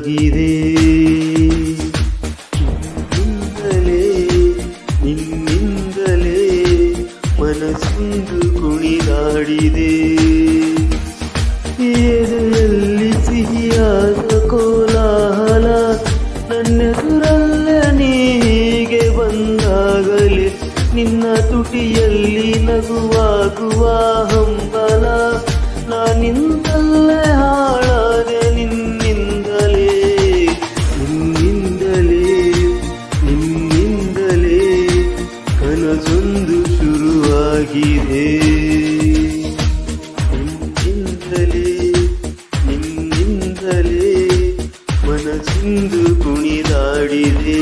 ಶುರುವಾಗಿದೆ. ನಿನ್ನಿಂದಲೇ ಮನಸ್ಸೊಂದು ಕುಣಿದಾಡಿದೆ. ಎದೆಯಲ್ಲಿ ಸಿಹಿಯಾದ ಕೋಲಾಹಲ, ನನ್ನೆದುರಲ್ಲೇ ನೀಗೆ ಬಂದಾಗಲೇ ನಿನ್ನ ತುಟಿಯಲ್ಲಿ ನಗುವಾಗುವ ಹಂಬಲ. ನಾನಿಂದಲೇ ಹಾಳಾದೆ ನಿನ್ನಿಂದಲೇ ಕನಸೊಂದು ಶುರುವಾಗಿದೆ. ನಿನ್ನಿಂದಲೇ ಮನಸ್ಸಿಂದು ಕುಣಿದಾಡಿದೆ.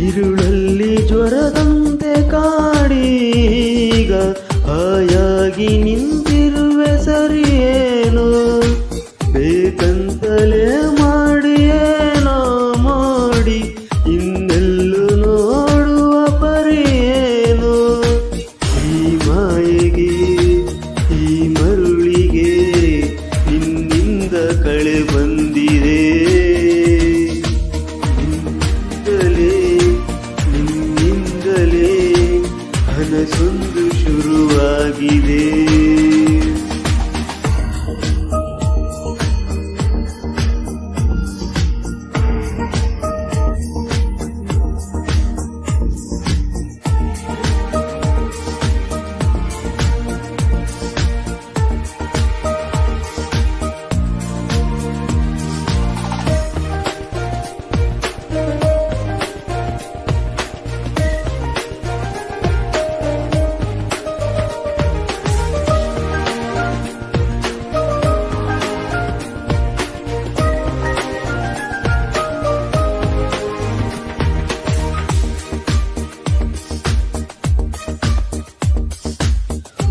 ഇരുಳಲ್ಲಿ ಜ್ವರದಂತೆ ಕಾಡೀಗ ಹಾಯಾಗಿ ನಿಂತಿರುವೆ ಸರಿಯೇನು? ಬೇಕಂತಲೇ ಮಾಡಿಯೇನೋ ಮಾಡಿ ಇನ್ನೆಲ್ಲೂ ನೋಡುವ ಪರಿಯೇನು? ಈ ಮಾಯೆಗೆ ಈ ಮರುಳಿಗೆ ನಿನ್ನಿಂದ ಕಳೆ ಬಂದಿದೆ. ಕನಸೊಂದು ಶುರುವಾಗಿದೆ.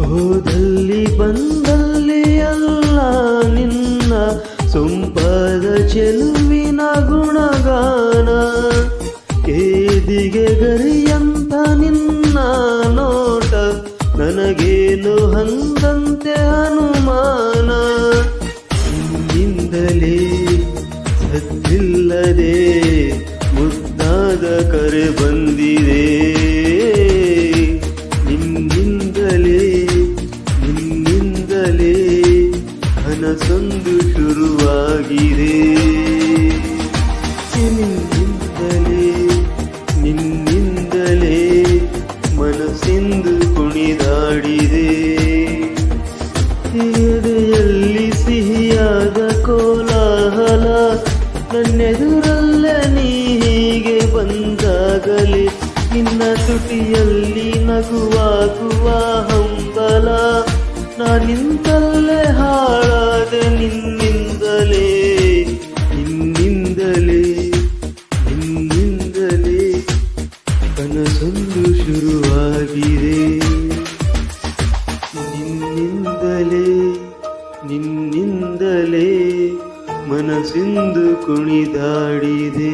ಹೋದಲ್ಲಿ ಬಂದಲ್ಲಿ ಅಲ್ಲ ನಿನ್ನ ಸೊಂಪಾದ ಚೆಲುವಿನ ಗುಣಗಾನ. ಕೇದಿಗೆ ಗರಿಯಂತ ನಿನ್ನ ನೋಟ, ನನಗೇನು ಹಂದಂತೆ ಅನುಮಾನ. ನಿನ್ನಿಂದಲೇ ಸದ್ದಿಲ್ಲದೆ ಮುದ್ದಾದ ಕರೆ ಬಂದಿದೆ. ಕನಸೊಂದು ಶುರುವಾಗಿದೆ. ನಿನ್ನಿಂದಲೇ ಮನಸ್ಸಿಂದು ಕುಣಿದಾಡಿದೆ. ಎದೆಯಲ್ಲಿ ಸಿಹಿಯಾದ ಕೋಲಾಹಲ, ನನ್ನೆದುರಲ್ಲೇ ನೀ ಹೀಗೆ ಬಂದಾಗಲೇ ನಿನ್ನ ತುಟಿಯಲ್ಲಿ ನಗುವಾಗುವ ಹಂಬಲ. ನಾನಿಂದಲೇ ಹಾಳಾದೆ ನಿನ್ನಿಂದಲೇ ಕನಸೊಂದು ಶುರುವಾಗಿದೆ. ನಿನ್ನಿಂದಲೇ ಮನಸ್ಸಿಂದು ಕುಣಿದಾಡಿದೆ.